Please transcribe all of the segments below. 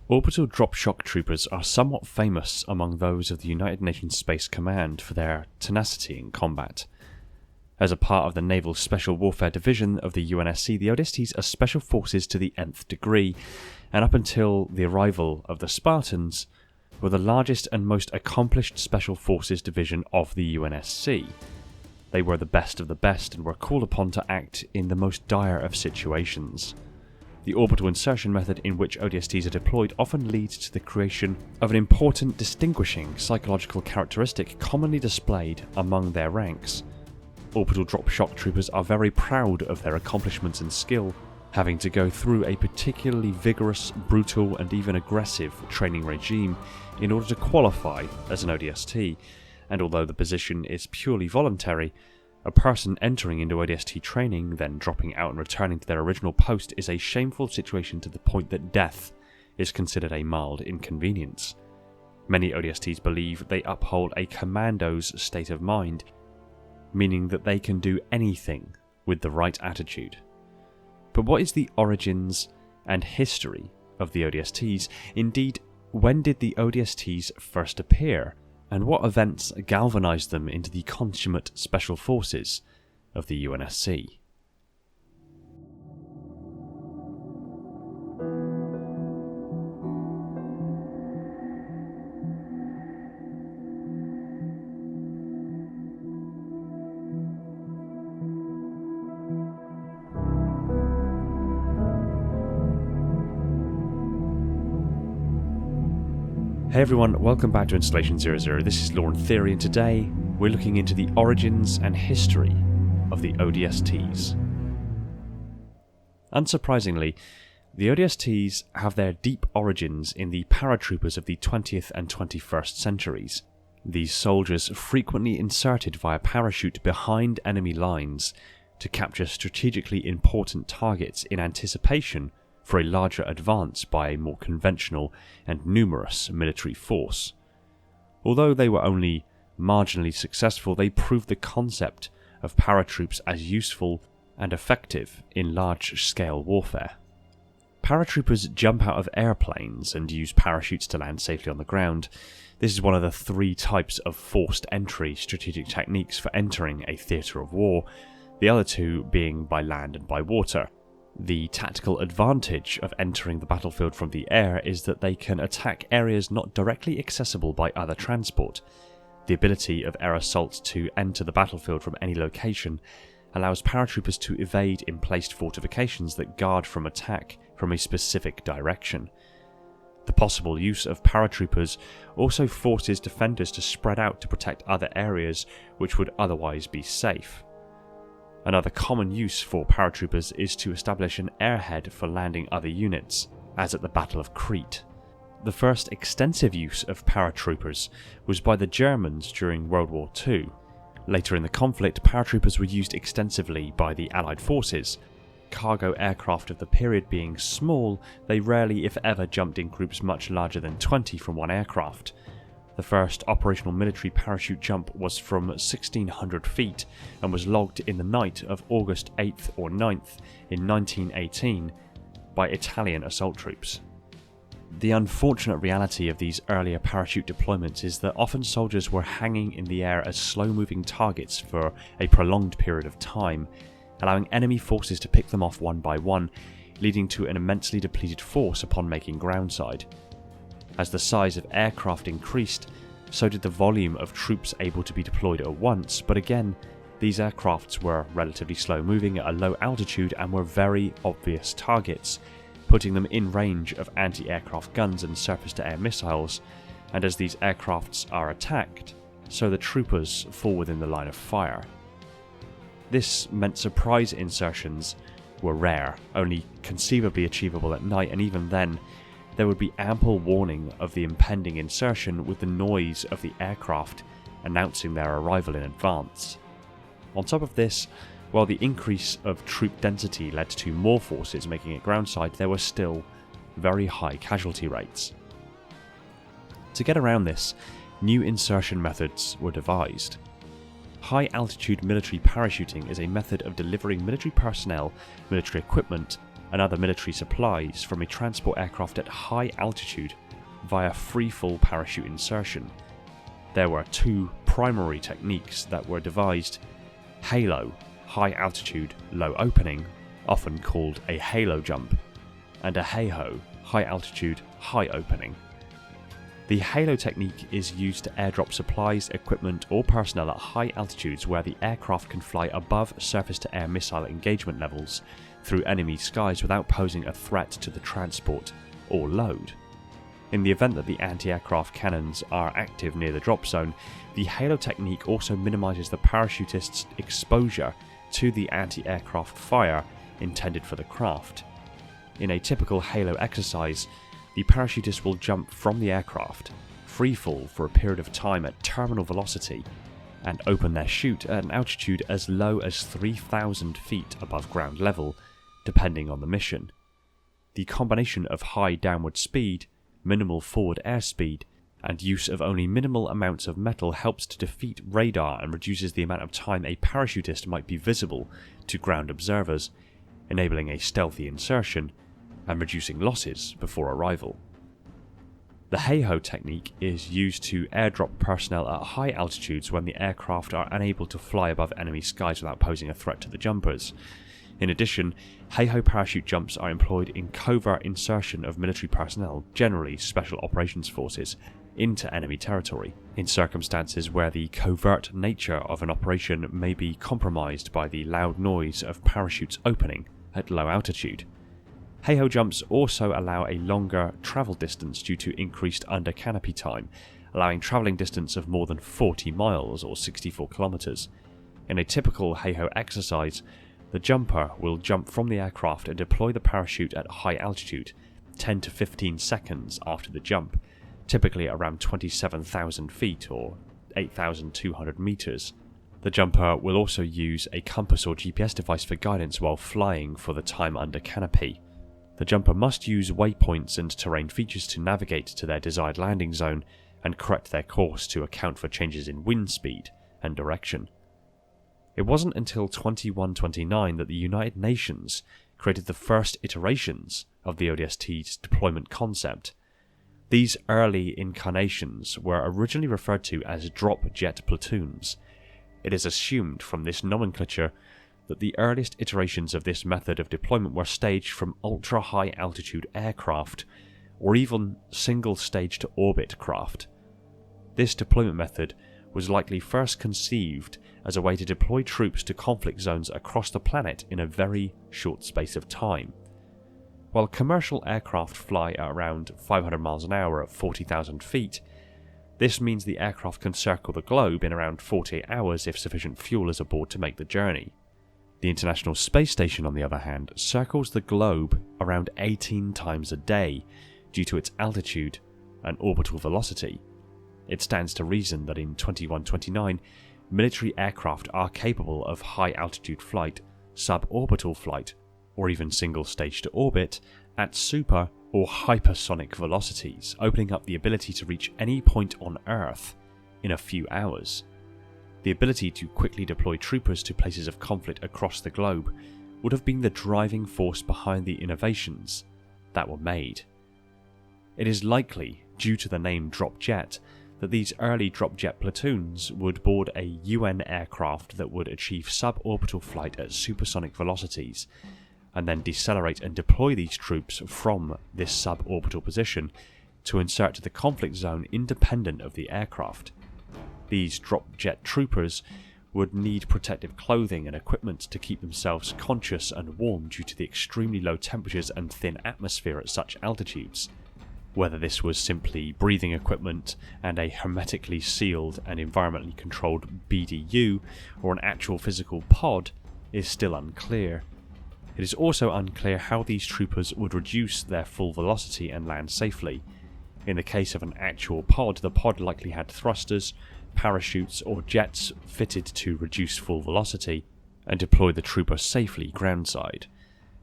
Orbital Drop Shock Troopers are somewhat famous among those of the United Nations Space Command for their tenacity in combat. As a part of the Naval Special Warfare Division of the UNSC, the ODSTs are special forces to the nth degree, and up until the arrival of the Spartans, were the largest and most accomplished Special Forces division of the UNSC. They were the best of the best and were called upon to act in the most dire of situations. The orbital insertion method in which ODSTs are deployed often leads to the creation of an important distinguishing psychological characteristic commonly displayed among their ranks. Orbital Drop Shock Troopers are very proud of their accomplishments and skill, having to go through a particularly vigorous, brutal and even aggressive training regime in order to qualify as an ODST, and although the position is purely voluntary, a person entering into ODST training, then dropping out and returning to their original post is a shameful situation to the point that death is considered a mild inconvenience. Many ODSTs believe they uphold a commando's state of mind, meaning that they can do anything with the right attitude. But what is the origins and history of the ODSTs? Indeed, when did the ODSTs first appear? And what events galvanised them into the consummate special forces of the UNSC? Hey everyone, welcome back to Installation 00. This is Law and Theory, and today we're looking into the origins and history of the ODSTs. Unsurprisingly, the ODSTs have their deep origins in the paratroopers of the 20th and 21st centuries. These soldiers frequently inserted via parachute behind enemy lines to capture strategically important targets in anticipation for a larger advance by a more conventional and numerous military force. Although they were only marginally successful, they proved the concept of paratroops as useful and effective in large-scale warfare. Paratroopers jump out of airplanes and use parachutes to land safely on the ground. This is one of the three types of forced entry strategic techniques for entering a theatre of war, the other two being by land and by water. The tactical advantage of entering the battlefield from the air is that they can attack areas not directly accessible by other transport. The ability of air assaults to enter the battlefield from any location allows paratroopers to evade in-placed fortifications that guard from attack from a specific direction. The possible use of paratroopers also forces defenders to spread out to protect other areas which would otherwise be safe. Another common use for paratroopers is to establish an airhead for landing other units, as at the Battle of Crete. The first extensive use of paratroopers was by the Germans during World War II. Later in the conflict, paratroopers were used extensively by the Allied forces. Cargo aircraft of the period being small, they rarely if ever jumped in groups much larger than 20 from one aircraft. The first operational military parachute jump was from 1,600 feet and was logged in the night of August 8th or 9th in 1918 by Italian assault troops. The unfortunate reality of these earlier parachute deployments is that often soldiers were hanging in the air as slow-moving targets for a prolonged period of time, allowing enemy forces to pick them off one by one, leading to an immensely depleted force upon making groundside. As the size of aircraft increased, so did the volume of troops able to be deployed at once, but again, these aircrafts were relatively slow moving at a low altitude and were very obvious targets, putting them in range of anti-aircraft guns and surface-to-air missiles, and as these aircrafts are attacked, so the troopers fall within the line of fire. This meant surprise insertions were rare, only conceivably achievable at night, and even then, there would be ample warning of the impending insertion with the noise of the aircraft announcing their arrival in advance. On top of this, while the increase of troop density led to more forces making it groundside, there were still very high casualty rates. To get around this, new insertion methods were devised. High-altitude military parachuting is a method of delivering military personnel, military equipment, and other military supplies from a transport aircraft at high altitude via freefall parachute insertion. There were two primary techniques that were devised: halo, high altitude, low opening, often called a halo jump, and a HAHO, high altitude, high opening. The halo technique is used to airdrop supplies, equipment or personnel at high altitudes where the aircraft can fly above surface-to-air missile engagement levels through enemy skies without posing a threat to the transport or load. In the event that the anti-aircraft cannons are active near the drop zone, the halo technique also minimises the parachutist's exposure to the anti-aircraft fire intended for the craft. In a typical halo exercise, the parachutist will jump from the aircraft, freefall for a period of time at terminal velocity, and open their chute at an altitude as low as 3,000 feet above ground level, depending on the mission. The combination of high downward speed, minimal forward airspeed, and use of only minimal amounts of metal helps to defeat radar and reduces the amount of time a parachutist might be visible to ground observers, enabling a stealthy insertion and reducing losses before arrival. The HAHO technique is used to airdrop personnel at high altitudes when the aircraft are unable to fly above enemy skies without posing a threat to the jumpers. In addition, HAHO parachute jumps are employed in covert insertion of military personnel, generally special operations forces, into enemy territory, in circumstances where the covert nature of an operation may be compromised by the loud noise of parachutes opening at low altitude. HAHO jumps also allow a longer travel distance due to increased under canopy time, allowing travelling distance of more than 40 miles or 64 kilometers. In a typical HAHO exercise, the jumper will jump from the aircraft and deploy the parachute at high altitude, 10 to 15 seconds after the jump, typically around 27,000 feet or 8,200 meters. The jumper will also use a compass or GPS device for guidance while flying for the time under canopy. The jumper must use waypoints and terrain features to navigate to their desired landing zone and correct their course to account for changes in wind speed and direction. It wasn't until 2129 that the United Nations created the first iterations of the ODST's deployment concept. These early incarnations were originally referred to as drop jet platoons. It is assumed from this nomenclature that the earliest iterations of this method of deployment were staged from ultra-high altitude aircraft, or even single-stage-to-orbit craft. This deployment method was likely first conceived as a way to deploy troops to conflict zones across the planet in a very short space of time. While commercial aircraft fly at around 500 miles an hour at 40,000 feet, this means the aircraft can circle the globe in around 48 hours if sufficient fuel is aboard to make the journey. The International Space Station, on the other hand, circles the globe around 18 times a day due to its altitude and orbital velocity. It stands to reason that in 2129, military aircraft are capable of high-altitude flight, suborbital flight, or even single-stage to orbit at super or hypersonic velocities, opening up the ability to reach any point on Earth in a few hours. The ability to quickly deploy troopers to places of conflict across the globe would have been the driving force behind the innovations that were made. It is likely, due to the name drop jet, that these early drop jet platoons would board a UN aircraft that would achieve suborbital flight at supersonic velocities, and then decelerate and deploy these troops from this suborbital position to insert to the conflict zone independent of the aircraft. These drop jet troopers would need protective clothing and equipment to keep themselves conscious and warm due to the extremely low temperatures and thin atmosphere at such altitudes. Whether this was simply breathing equipment and a hermetically sealed and environmentally controlled BDU or an actual physical pod is still unclear. It is also unclear how these troopers would reduce their full velocity and land safely. In the case of an actual pod, the pod likely had thrusters, parachutes or jets fitted to reduce full velocity and deploy the trooper safely groundside.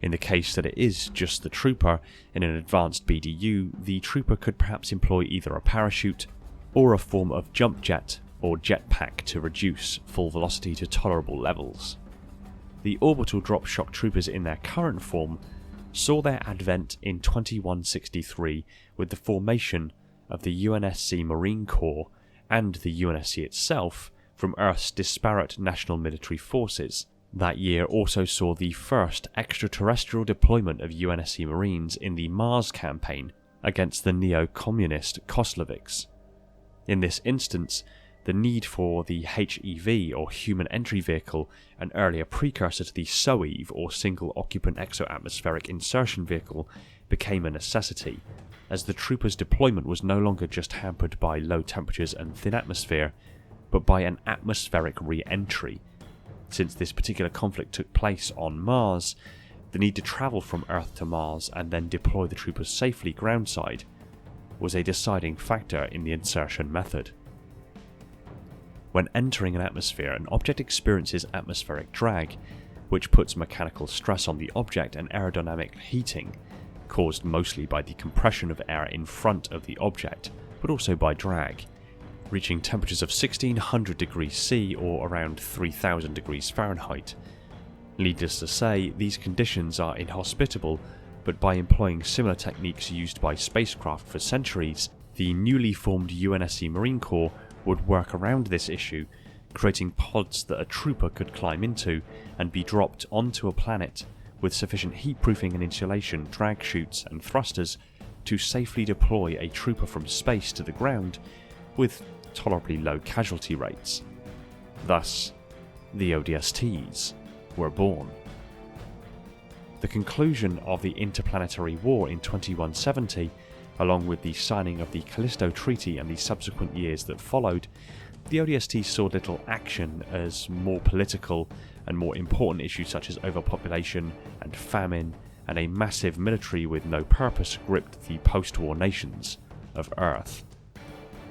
In the case that it is just the trooper in an advanced BDU, the trooper could perhaps employ either a parachute or a form of jump jet or jetpack to reduce full velocity to tolerable levels. The Orbital Drop Shock Troopers in their current form saw their advent in 2163 with the formation of the UNSC Marine Corps and the UNSC itself from Earth's disparate national military forces. That year also saw the first extraterrestrial deployment of UNSC Marines in the Mars campaign against the neo-communist Kosleviks. In this instance, the need for the HEV or Human Entry Vehicle, an earlier precursor to the SOEV or Single Occupant Exo-Atmospheric Insertion Vehicle, became a necessity, as the troopers' deployment was no longer just hampered by low temperatures and thin atmosphere, but by an atmospheric re-entry. Since this particular conflict took place on Mars, the need to travel from Earth to Mars and then deploy the troopers safely groundside was a deciding factor in the insertion method. When entering an atmosphere, an object experiences atmospheric drag, which puts mechanical stress on the object and aerodynamic heating, caused mostly by the compression of air in front of the object, but also by drag, reaching temperatures of 1600 degrees C or around 3000 degrees Fahrenheit. Needless to say, these conditions are inhospitable, but by employing similar techniques used by spacecraft for centuries, the newly formed UNSC Marine Corps would work around this issue, creating pods that a trooper could climb into and be dropped onto a planet with sufficient heatproofing and insulation, drag chutes and thrusters to safely deploy a trooper from space to the ground with tolerably low casualty rates. Thus, the ODSTs were born. The conclusion of the Interplanetary War in 2170, along with the signing of the Callisto Treaty and the subsequent years that followed, the ODSTs saw little action as more political and more important issues such as overpopulation and famine and a massive military with no purpose gripped the post-war nations of Earth.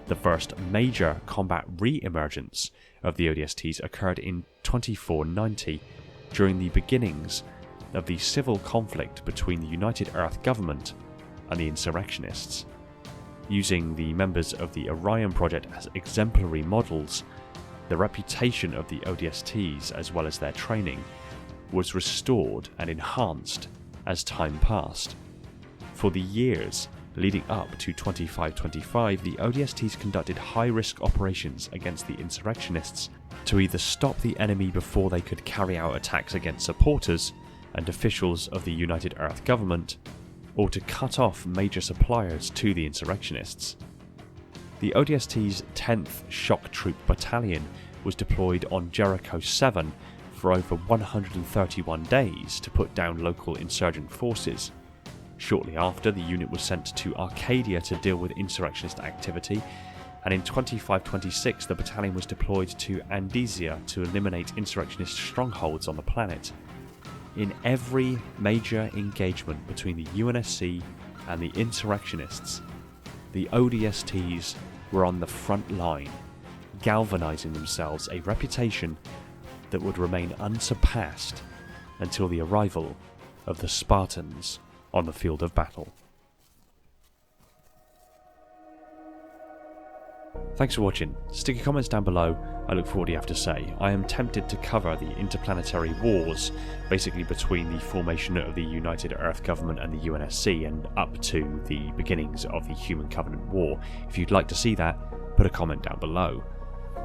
The first major combat re-emergence of the ODSTs occurred in 2490 during the beginnings of the civil conflict between the United Earth government and the insurrectionists. Using the members of the Orion Project as exemplary models, the reputation of the ODSTs as well as their training was restored and enhanced as time passed. For the years leading up to 2525, the ODSTs conducted high-risk operations against the insurrectionists to either stop the enemy before they could carry out attacks against supporters and officials of the United Earth government, or to cut off major suppliers to the insurrectionists. The ODST's 10th Shock Troop Battalion was deployed on Jericho 7 for over 131 days to put down local insurgent forces. Shortly after, the unit was sent to Arcadia to deal with insurrectionist activity, and in 2526 the battalion was deployed to Andesia to eliminate insurrectionist strongholds on the planet. In every major engagement between the UNSC and the insurrectionists, the ODSTs were on the front line, galvanizing themselves a reputation that would remain unsurpassed until the arrival of the Spartans on the field of battle. Thanks for watching. Stick your comments down below. I look forward to what you have to say. I am tempted to cover the interplanetary wars, basically between the formation of the United Earth Government and the UNSC and up to the beginnings of the Human Covenant War. If you'd like to see that, put a comment down below.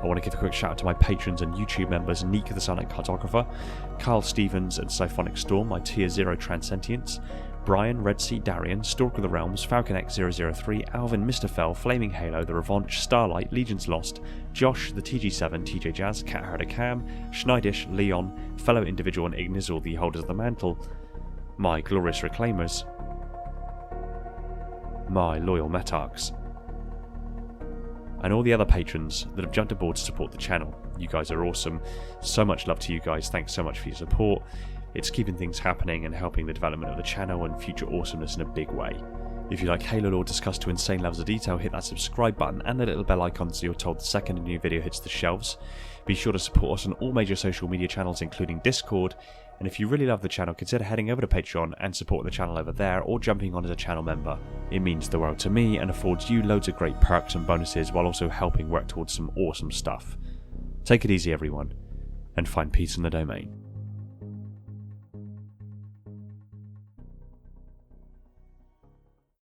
I want to give a quick shout out to my patrons and YouTube members Neek the Silent Cartographer, Kyle Stevens and Symphonic Storm, my Tier 0 Transcentients, Brian, Red Sea Darian, Stalker of the Realms, Falcon X003, Alvin, Mr. Fell, Flaming Halo, The Revanche, Starlight, Legions Lost, Josh, the TG7, TJ Jazz, Cat Herder Cam, Schneidish, Leon, Fellow Individual and Ignizzle, the Holders of the Mantle, my Glorious Reclaimers, my Loyal Metarchs, and all the other patrons that have jumped aboard to support the channel. You guys are awesome. So much love to you guys. Thanks so much for your support. It's keeping things happening and helping the development of the channel and future awesomeness in a big way. If you like Halo lore discussed to insane levels of detail, hit that subscribe button and the little bell icon so you're told the second a new video hits the shelves. Be sure to support us on all major social media channels including Discord, and if you really love the channel, consider heading over to Patreon and supporting the channel over there or jumping on as a channel member. It means the world to me and affords you loads of great perks and bonuses while also helping work towards some awesome stuff. Take it easy everyone, and find peace in the domain.